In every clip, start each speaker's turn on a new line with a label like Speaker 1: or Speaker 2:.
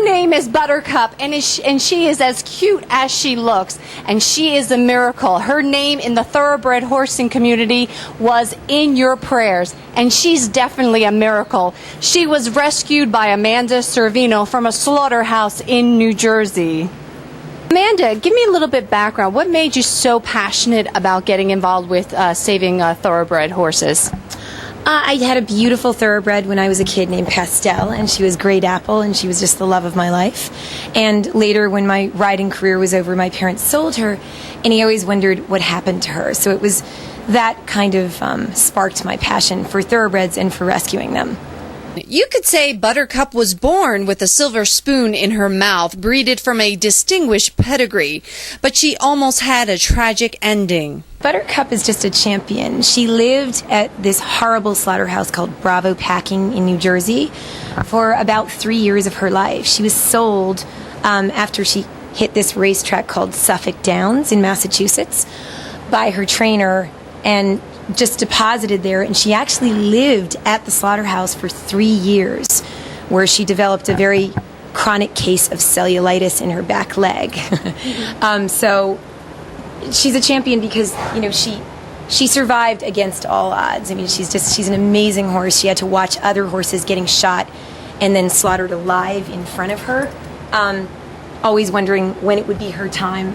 Speaker 1: Her name is Buttercup, and she is as cute as she looks, and she is a miracle. Her name in the thoroughbred horsing community was in your prayers, and she's definitely a miracle. She was rescued by Amanda Sorvino from a slaughterhouse in New Jersey. Amanda, give me a little bit background. What made you so passionate about getting involved with saving thoroughbred horses?
Speaker 2: I had a beautiful thoroughbred when I was a kid named Pastel, and she was Great Apple, and she was just the love of my life. And later, when my riding career was over, my parents sold her, and he always wondered what happened to her. So it was that kind of sparked my passion for thoroughbreds and for rescuing them.
Speaker 1: You could say Buttercup was born with a silver spoon in her mouth, breeded from a distinguished pedigree, but she almost had a tragic ending.
Speaker 2: Buttercup is just a champion. She lived at this horrible slaughterhouse called Bravo Packing in New Jersey for about 3 years of her life. She was sold after she hit this racetrack called Suffolk Downs in Massachusetts by her trainer and just deposited there, and she actually lived at the slaughterhouse for 3 years, where she developed a very chronic case of cellulitis in her back leg. So she's a champion because, you know, she survived against all odds. I mean, she's an amazing horse. She had to watch other horses getting shot and then slaughtered alive in front of her, always wondering when it would be her time,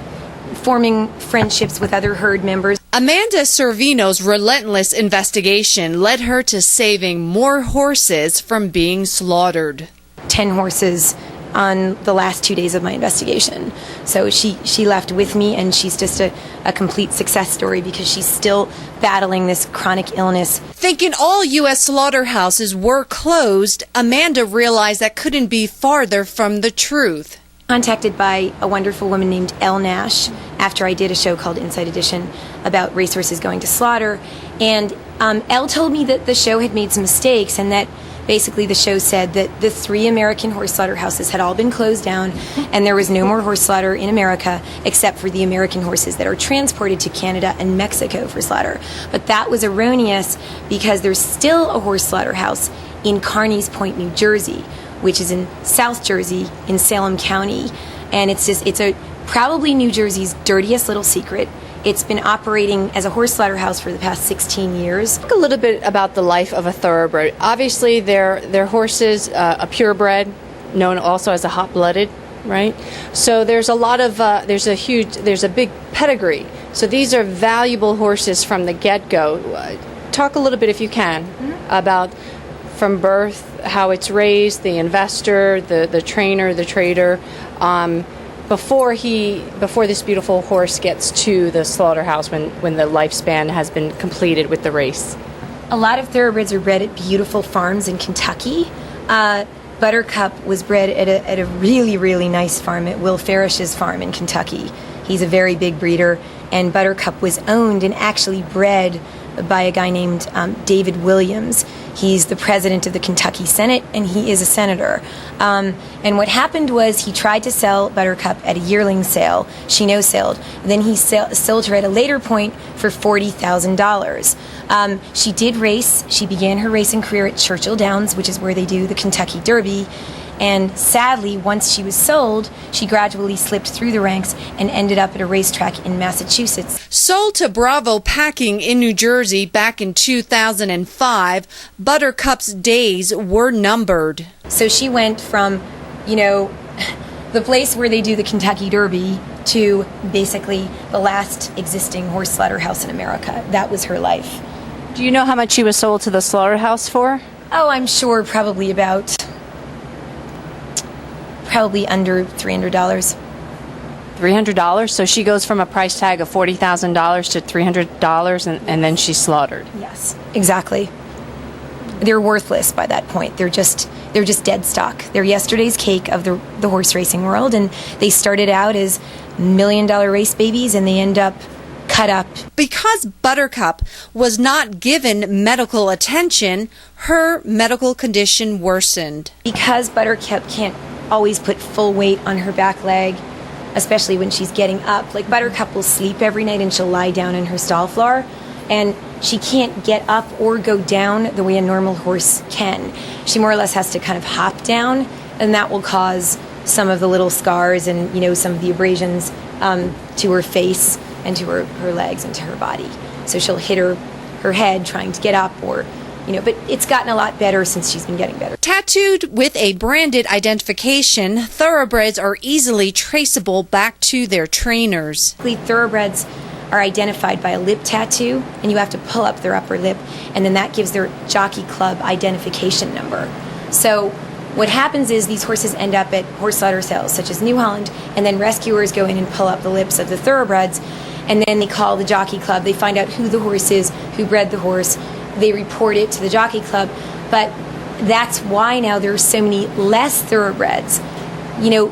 Speaker 2: forming friendships with other herd members.
Speaker 1: Amanda Sorvino's relentless investigation led her to saving more horses from being slaughtered.
Speaker 2: 10 horses on the last 2 days of my investigation. So she left with me, and she's just a complete success story because she's still battling this chronic illness.
Speaker 1: Thinking all U.S. slaughterhouses were closed, Amanda realized that couldn't be farther from the truth.
Speaker 2: Contacted by a wonderful woman named Elle Nash after I did a show called Inside Edition about racehorses going to slaughter, and Elle told me that the show had made some mistakes, and that basically the show said that the 3 American horse slaughterhouses had all been closed down, and there was no more horse slaughter in America except for the American horses that are transported to Canada and Mexico for slaughter. But that was erroneous because there's still a horse slaughterhouse in Carneys Point, New Jersey, which is in South Jersey in Salem County, and it's probably New Jersey's dirtiest little secret. It's been operating as a horse slaughterhouse for the past 16 years.
Speaker 1: Talk a little bit about the life of a thoroughbred. Obviously, they're horses, a purebred, known also as a hot-blooded, right? So there's a lot of there's a big pedigree. So these are valuable horses from the get-go. Talk a little bit, if you can, about from birth, how it's raised, the investor, the trainer, the trader, before this beautiful horse gets to the slaughterhouse when the lifespan has been completed with the race.
Speaker 2: A lot of thoroughbreds are bred at beautiful farms in Kentucky. Buttercup was bred at a really, really nice farm at Will Farish's farm in Kentucky. He's a very big breeder, and Buttercup was owned and actually bred by a guy named David Williams. He's the president of the Kentucky Senate, and he is a senator. And what happened was he tried to sell Buttercup at a yearling sale. She no-sailed. Then he sold her at a later point for $40,000. She did race. She began her racing career at Churchill Downs, which is where they do the Kentucky Derby. And sadly, once she was sold, she gradually slipped through the ranks and ended up at a racetrack in Massachusetts.
Speaker 1: Sold to Bravo Packing in New Jersey back in 2005, Buttercup's days were numbered.
Speaker 2: So she went from, the place where they do the Kentucky Derby to basically the last existing horse slaughterhouse in America. That was her life.
Speaker 1: Do you know how much she was sold to the slaughterhouse for?
Speaker 2: Oh, I'm sure probably under $300.
Speaker 1: $300? So she goes from a price tag of $40,000 to $300, and then she's slaughtered.
Speaker 2: Yes, exactly. They're worthless by that point. They're just dead stock. They're yesterday's cake of the horse racing world, and they started out as $1 million race babies, and they end up cut up.
Speaker 1: Because Buttercup was not given medical attention, her medical condition worsened.
Speaker 2: Because Buttercup can't always put full weight on her back leg, especially when she's getting up. Like Buttercup will sleep every night and she'll lie down in her stall floor, and she can't get up or go down the way a normal horse can. She more or less has to kind of hop down, and that will cause some of the little scars and, some of the abrasions to her face and to her legs and to her body. So she'll hit her head trying to get up or, but it's gotten a lot better since she's been getting better.
Speaker 3: Tattooed with a branded identification, thoroughbreds are easily traceable back to their trainers.
Speaker 2: Thoroughbreds are identified by a lip tattoo, and you have to pull up their upper lip, and then that gives their jockey club identification number. So what happens is these horses end up at horse slaughter sales, such as New Holland, and then rescuers go in and pull up the lips of the thoroughbreds, and then they call the jockey club. They find out who the horse is, who bred the horse. They report it to the jockey club, but that's why now there are so many less thoroughbreds,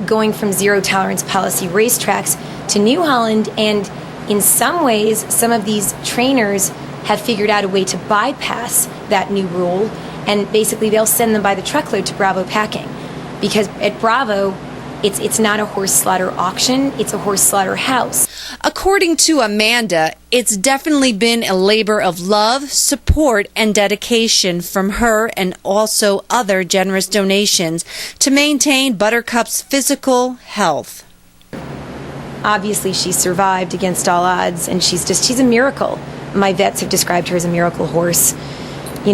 Speaker 2: going from zero tolerance policy racetracks to New Holland. And in some ways, some of these trainers have figured out a way to bypass that new rule, and basically they'll send them by the truckload to Bravo Packing, because at Bravo, it's not a horse slaughter auction, it's a horse slaughter house.
Speaker 3: According to Amanda, it's definitely been a labor of love, support, and dedication from her and also other generous donations to maintain Buttercup's physical health.
Speaker 2: Obviously, she survived against all odds, and she's a miracle. My vets have described her as a miracle horse.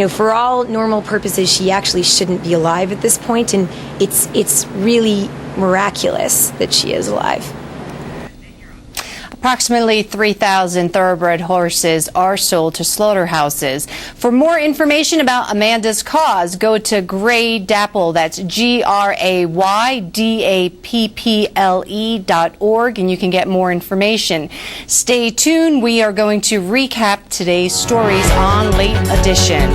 Speaker 2: For all normal purposes, she actually shouldn't be alive at this point, and it's really miraculous that she is alive.
Speaker 1: Approximately 3,000 thoroughbred horses are sold to slaughterhouses. For more information about Amanda's cause, go to Gray Dapple, that's GRAYDAPPLE.org, and you can get more information. Stay tuned. We are going to recap today's stories on Late Edition.